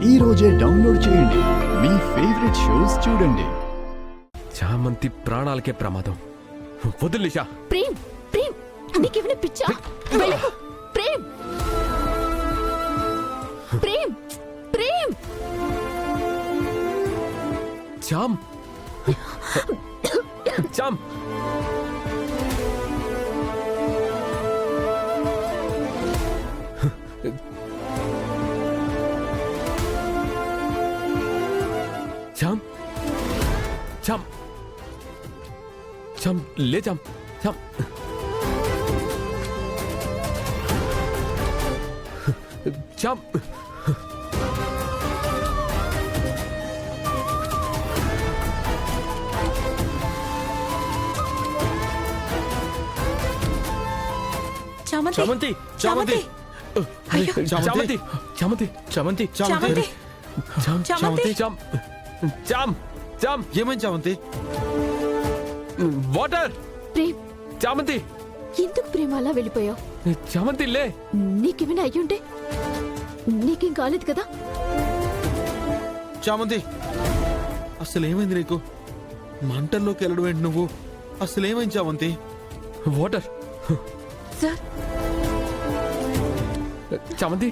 ఈ రోజే డౌన్లోడ్ చేయండి. మీ ఫేవరెట్ షోస్ చూడండి. చామంతి ప్రాణాలకే ప్రమాదం. వదిలు నిషా. ప్రేమ్ ప్రేమ్ నీకేమైనా పిచ్చా? వెళ్ళకు. ప్రేమ్ ప్రేమ్ ప్రేమ్ చామ్ చామ్ చామ్ చామ్ చామ్ లే చామ్ చామ్ చామ్ చామంతి చామంతి చామంతి చామంతి చామంతి చామంతి చామంతి చామ్ చామ్ చామ్ ఏమైంది చామంతి? వాటర్. ప్రేమ్ చామంతి ఎందుకు ప్రేమ అలా వెళ్ళిపోయావు? చామంతి లే. నీకేమైనా అయ్యుంటే? నీకేం కాలేదు కదా? చామంతి అసలు ఏమైంది నీకు? మంటల్లోకి వెళ్ళడం ఏంటి నువ్వు? అసలు ఏమైంది చామంతి? వాటర్. సార్ చామంతి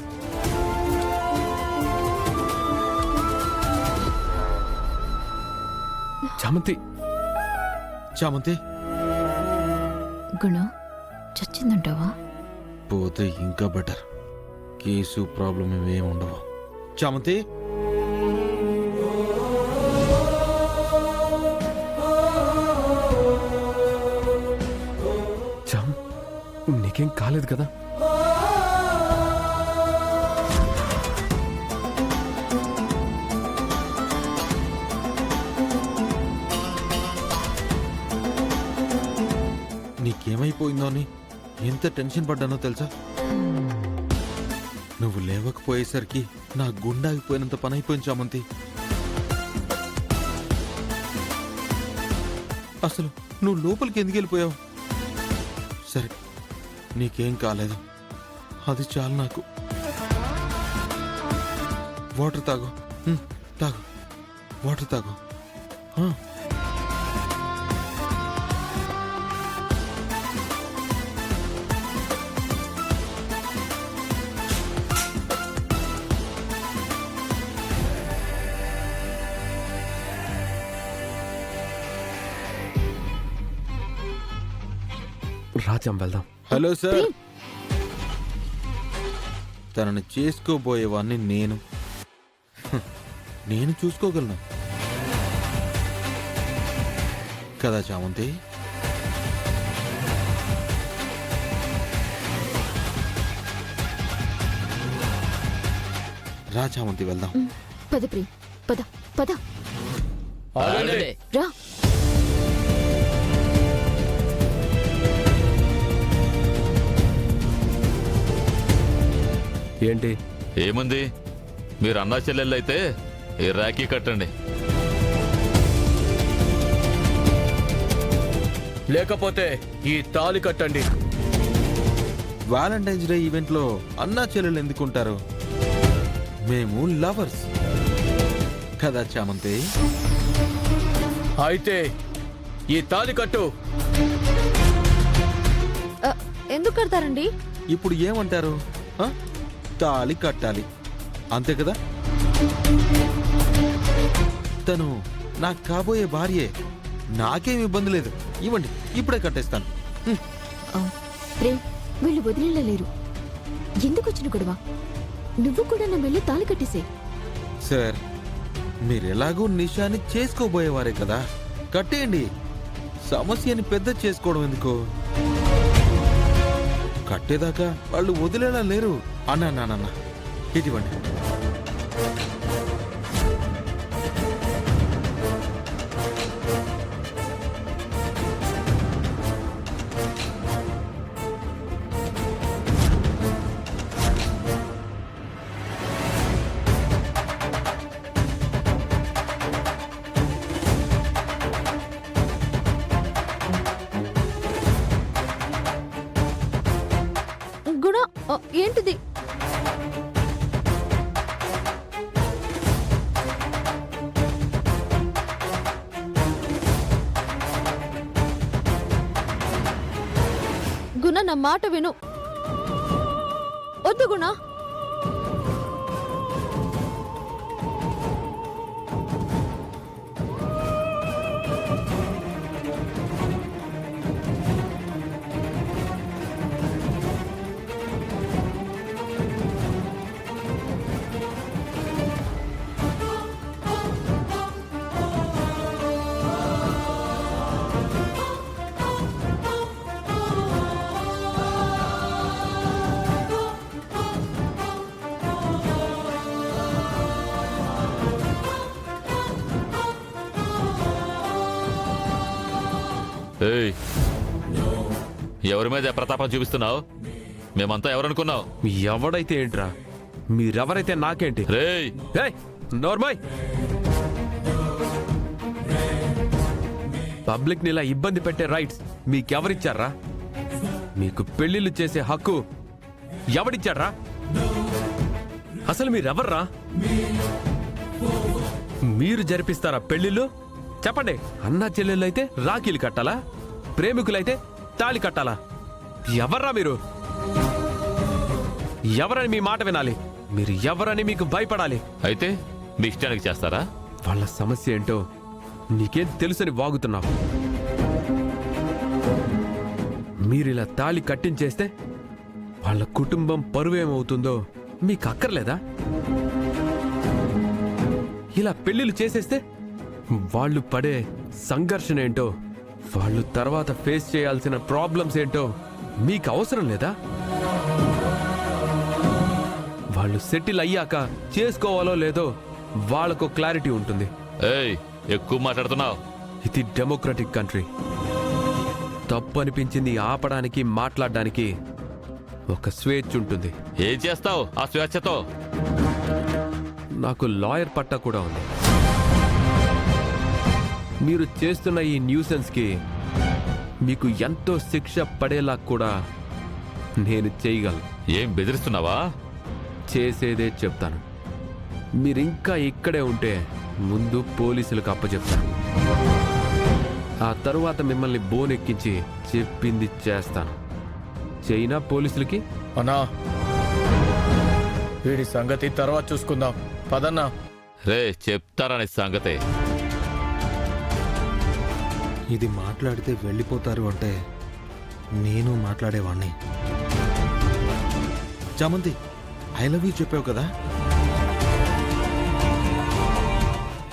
చామంతి చామంతి గుణ చచ్చిందంటావా? పోతే ఇంకా బెటర్. కేసు ప్రాబ్లం ఇవేం ఉండవు. చామంతి చామ్ నీకేం కాలేదు కదా? నీకేమైపోయిందో అని ఎంత టెన్షన్ పడ్డానో తెలుసా? నువ్వు లేవకపోయేసరికి నా గుండె ఆగిపోయినంత పని అయిపోయింది చామంతి. అసలు నువ్వు లోపలికి ఎందుకు వెళ్ళిపోయావు? సరే నీకేం కాలేదు, అది చాలు నాకు. వాటర్ తాగు. తాగు, వాటర్ తాగు. రాజాం వెళ్దాం. హలో సార్, తనని చేసుకోబోయేవాన్ని నేను చూసుకోగలను కదా చామంతి? రా చామంతి వెళ్దాం. పద ప్రేమ్ పద పద రా. ఏంటి? ఏముంది, మీరు అన్నా చెల్లెళ్ళైతే ఈ రాఖీ కట్టండి. లేకపోతే ఈ తాళి కట్టండి. వ్యాలంటైన్స్ డే ఈవెంట్ లో అన్నా చెల్లెలు ఎందుకుంటారు? మేము లవర్స్ కదా చామంతి? అయితే ఈ తాళి కట్టు. ఎందుకు కడతారండి? ఇప్పుడు ఏమంటారు? తాళి కట్టాలి అంతే కదా? తను నాకు కాబోయే భార్యే, నాకేం ఇబ్బంది లేదు. ఇవ్వండి, ఇప్పుడే కట్టేస్తాను. ప్రేమ్ వీళ్ళు వదిలేలేరు. ఎందుకు వచ్చిన గొడవ? నువ్వు కూడా నా మెళ్ళి తాళి కట్టేసే. సార్, మీరెలాగూ నిషాని చేసుకోబోయేవారే కదా, కట్టేయండి. సమస్యని పెద్ద చేసుకోవడం ఎందుకు? కట్టేదాకా వాళ్ళు వదిలేలా లేరు. అన్న ఇటువంటి ఏంటిది? చెప్తున్నా, నా మాట విను. వద్దు గుణ. ఏయ్, ఎవరి మీద ప్రతాపం చూపిస్తున్నావు? మేమంతా ఎవరనుకున్నావు? ఎవడైతే ఏంట్రా, మీరెవరైతే నాకేంటి? రేయ్, ఏయ్, నోర్మయ్! పబ్లిక్ ని ఇలా ఇబ్బంది పెట్టే రైట్స్ మీకెవరిచ్చారా? మీకు పెళ్లిళ్ళు చేసే హక్కు ఎవడిచ్చాడ్రా? అసలు మీరెవర్రా? మీరు జరిపిస్తారా పెళ్లిళ్ళు? చెప్పండి. అన్నా చెల్లెళ్ళైతే రాఖీలు కట్టాలా? ప్రేమికులైతే తాళి కట్టాలా? ఎవర్రా మీరు? ఎవరని మీ మాట వినాలి? మీరు ఎవరని మీకు భయపడాలి? అయితే మీ ఇష్టానికి చేస్తారా? వాళ్ళ సమస్య ఏంటో నీకేం తెలుసని వాగుతున్నావు. మీరిలా తాళి కట్టించేస్తే వాళ్ళ కుటుంబం పరువేమవుతుందో మీకు అక్కర్లేదా? ఇలా పెళ్లిళ్ళు చేసేస్తే వాళ్ళు పడే సంఘర్షణ ఏంటో, వాళ్ళు తర్వాత ఫేస్ చేయాల్సిన ప్రాబ్లమ్స్ ఏంటో మీకు అవసరం లేదా? వాళ్ళు సెటిల్ అయ్యాక చేసుకోవాలో లేదో వాళ్ళకు క్లారిటీ ఉంటుంది. ఏయ్, ఎక్కువ మాట్లాడుతున్నావు. ఇది డెమోక్రటిక్ కంట్రీ. తప్పు అనిపించింది ఆపడానికి, మాట్లాడడానికి ఒక స్వేచ్ఛ ఉంటుంది. ఏం చేస్తావు ఆ స్వేచ్ఛతో? నాకు లాయర్ పట్టా కూడా ఉంది. మీరు చేస్తున్న ఈ న్యూసెన్స్కి మీకు ఎంతో శిక్ష పడేలా కూడా నేను చేయగలను. ఏం బెదిరిస్తున్నావా? చేసేదే చెప్తాను. మీరింకా ఇక్కడే ఉంటే ముందు పోలీసులకు అప్పచెప్తాను. ఆ తరువాత మిమ్మల్ని బోనెక్కించి చెప్పింది చేస్తాను. చైనా పోలీసులకి. అన్నా, వీడి సంగతి తర్వాత చూసుకుందాం. పదన్నా. రే, చెప్తారని సంగతే. ఇది మాట్లాడితే వెళ్ళిపోతారు అంటే నేను మాట్లాడేవాణ్ణి. చామంతి, ఐ లవ్ యూ చెప్పావు కదా?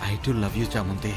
ఐ టు లవ్ యూ చామంతి.